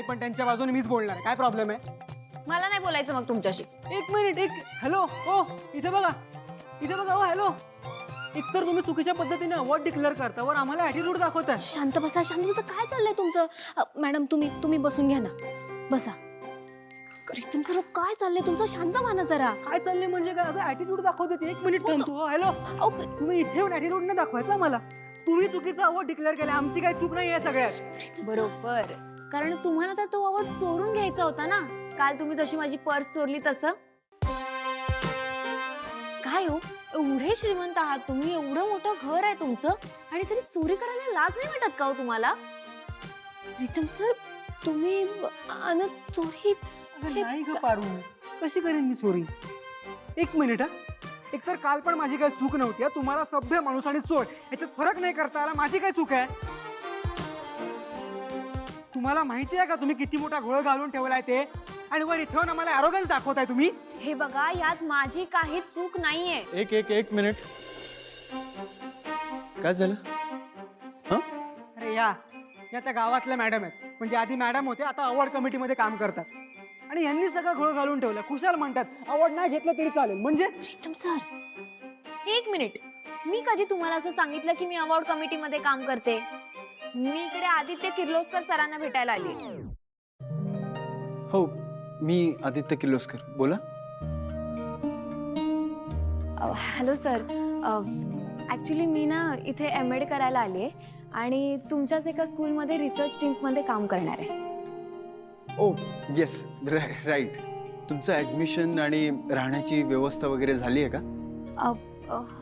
नाही, पण त्यांच्या बाजूने मीच बोलणार आहे. काय प्रॉब्लेम आहे? मला नाही बोलायचं मग तुमच्याशी. एक मिनिट. हॅलो, हो इथे बघा. हो हॅलो. एकतर तुम्ही चुकीच्या पद्धतीने अवॉर्ड डिक्लेअर करता, वर आम्हाला ॲटिट्यूड दाखवताय. शांत बसा. काय चाललंय तुमचं? मॅडम तुम्ही बसून घ्या ना. बसा. प्रीतम सर, काय चाललंय तुमचं? शांत व्हा ना जरा. काय चाललंय म्हणजे काय? अगं ॲटिट्यूड दाखवते. एक मिनिट थांब तू. हॅलो, तुम्ही इथे येऊन ॲटिट्यूड नाही दाखवायचा मला. तुम्ही चुकीचा अवॉर्ड डिक्लेअर केला, आमची काही चूक नाही आहे सगळ्यात. बरोबर, कारण तुम्हाला तर तो अवॉर्ड चोरून घ्यायचा होता ना. काल तुम्ही जशी माझी पर्स चोरली तसं. काय हो, एवढे श्रीमंत आहात तुम्ही, एवढं मोठं घर आहे तुमचं, आणि तरी चोरी करायला लाज नाही वाटत का हो तुम्हाला? प्रीतम सर, तुम्ही चोरी नाही ग पारू, कशी करेन मी चोरी? एक मिनिट. एकतर काल पण माझी काही चूक नव्हती. तुम्हाला सभ्य माणूस आणि चोर याच्यात फरक नाही करता आला. माझी काय चूक आहे? तुम्हाला माहिती आहे का तुम्ही किती मोठा घोळ घालून ठेवलाय ते? आणि वर इथं ना मला ॲरोगन्स दाखवताय तुम्ही. हे बघा, यात माझी काही चूक नाहीये. एक मिनिट. काय झालं? अरे या त्या गावातल्या मॅडम आहेत. म्हणजे आधी मॅडम होते, आता अवॉर्ड कमिटीमध्ये काम करतात. आणि यांनी सगळं घोळ घालून ठेवलं. खुशाल म्हणतात अवॉर्ड नाही घेतलं तरी चालेल. म्हणजे प्रीतम सर, एक मिनिट, मी कधी तुम्हाला असं सांगितलं की मी अवॉर्ड कमिटीमध्ये काम करते? मी इकडे आदित्य किर्लोस्कर सरांना भेटायला आली. हो, मी आदित्य किर्लोस्कर. बोला. हॅलो सर, ॲक्च्युली मी ना इथे MA करायला आली आहे आणि तुमच्याच एका स्कूलमध्ये रिसर्च टीममध्ये काम करणार आहे. ओ येस, राईट. तुमचं ॲडमिशन आणि राहण्याची व्यवस्था वगैरे झाली आहे का?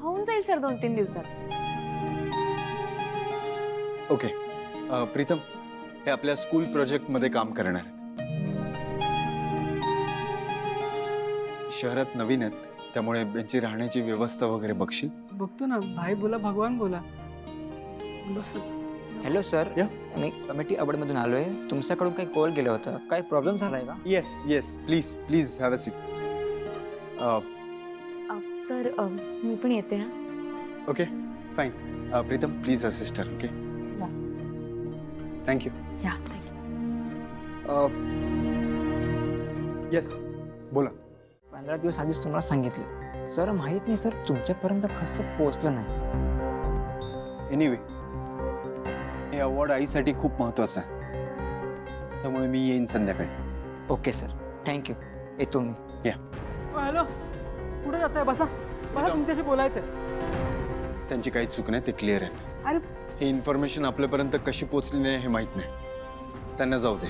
होऊन जाईल सर 2-3 दिवसात. ओके. प्रीतम हे आपल्या स्कूल प्रोजेक्टमध्ये काम करणार आहेत. शहरात नवीन आहेत, त्यामुळे यांची राहण्याची व्यवस्था वगैरे बघशील? बघतो ना. भाई बोला, भगवान बोला. बस. हॅलो सर, या. मी कमिटी अवॉर्डमधून आलोय. तुमच्याकडून काही कॉल गेलं होतं, काही प्रॉब्लेम झालाय का? Yes please have a seat. Sir, मी पण येते ना. Okay fine. Pritam please assist her. Okay, thank you. या, येस बोला. 15 दिवस आधीच तुम्हाला सांगितलं सर. माहित नाही सर तुमच्यापर्यंत कसं पोहोचलं नाही. एनिवे, हे अवॉर्ड आईसाठी खूप महत्वाचं आहे, त्यामुळे मी येईन संध्याकाळी. Okay sir, thank you. येतो मी. हॅलो, कुठे जाताय? बसा. तुमच्याशी बोलायचंय. त्यांची काही चूक नाही, ते क्लिअर आहेत. अरे हे इन्फॉर्मेशन आपल्यापर्यंत कशी पोहोचली नाही हे माहित नाही. त्यांना जाऊ दे.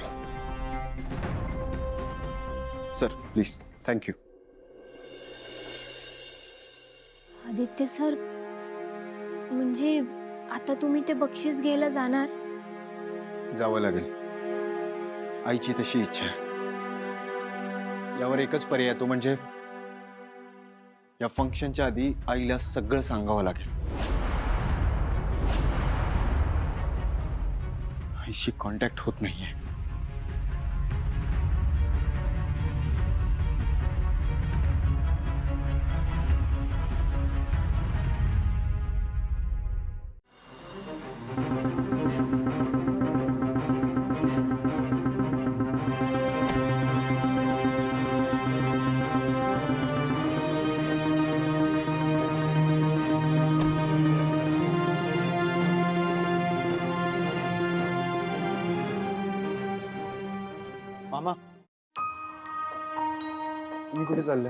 Sir please. Thank you. Aditya sir, म्हणजे आता तुम्ही ते बक्षीस घ्यायला जाणार? जावं लागेल. आईची तशी इच्छा आहे. यावर एकच पर्याय, तो म्हणजे या फंक्शनच्या आधी आईला सगळं सांगावं लागेल. आईशी कॉन्टॅक्ट होत नाहीये. मामा, तुम्ही कुठे चालले?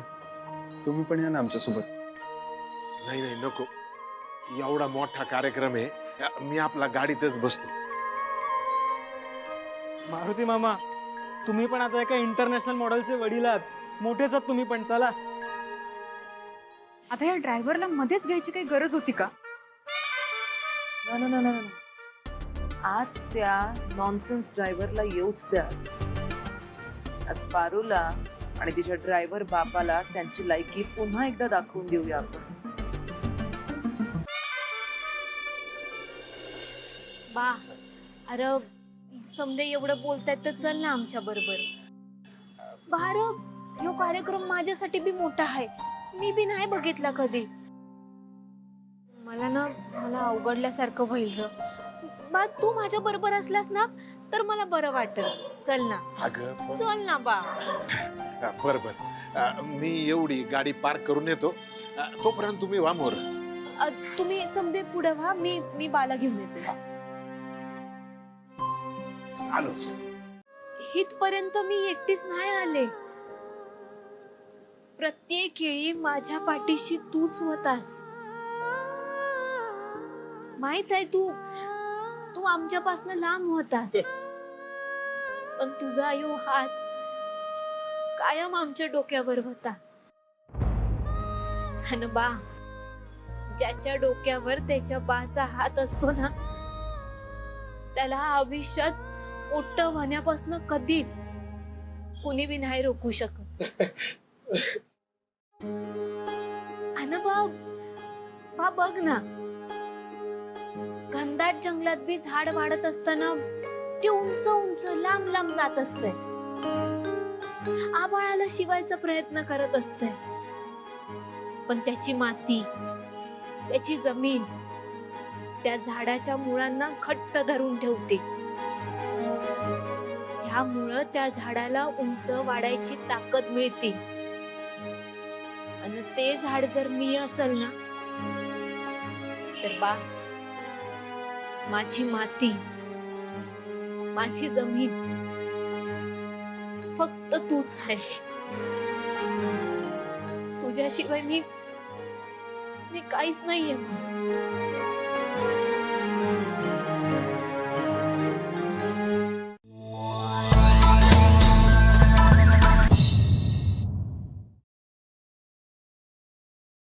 तुम्ही पण या ना आमच्यासोबत. नाही नको. एवढा मोठा कार्यक्रम आहे, मी आपला गाडीतच बसतो. मारुती मामा, तुम्ही पण आता एका इंटरनॅशनल मॉडेलचे वडील आहात. मोठेच आहात तुम्ही पण. चला. आता या ड्रायव्हरला मध्येच घ्यायची काही गरज होती का? ना. आज त्या नॉनसेन्स ड्रायव्हरला येऊच द्या. आज पारूला आणि तिच्या ड्रायव्हर बापाला त्यांची लायकी पुन्हा एकदा दाखवून देऊया आपण. बा, अरे समजे एवढं बोलतायत तर चल ना आमच्या बरोबर. भारत, ह्यो कार्यक्रम माझ्यासाठी बी मोठा आहे. मी बी नाही बघितला कधी. मला अवघडल्यासारखं होईल र. बा, तू माझ्या बरोबर असलास ना तर मला बरं वाटेल. चल ना, अगं पण चल ना बा. बर बर, मी एवढी गाडी पार्क करून येतो. तोपर्यंत तुम्ही वा मोर. तुम्ही समजे पुढे व्हा, मी बाला घेऊन येते. आलोच. इथपर्यंत मी एकटीच नाही आले. प्रत्येक वेळी माझ्या पाठीशी तूच होतास. माहित आहे, तू आमच्यापासून लांब होतास, पण तुझा यो हात कायम आमच्या डोक्यावर होता. आणि बा, ज्याच्या डोक्यावर त्याच्या बाचा हात असतो ना, त्याला आयुष्यात मोठं होण्यापासून कधीच कुणी बी नाही रोखू शकत. आणि बा बघ ना, घनदाट जंगलात बी झाड वाढत असताना ते उंच उंच लांब लांब जात असते. आभाळाला शिवायचा प्रयत्न करत असते, पण त्याची माती, त्याची जमीन त्या झाडाच्या मुळांना घट्ट धरून ठेवते. त्यामुळं त्या झाडाला उंच वाढायची ताकद मिळते. आणि ते झाड जर मी असेल ना, तर बा, माझी माती, माझी जमीन फक्त तूच आहेस. तुझ्याशिवाय मी काहीच नाहीये.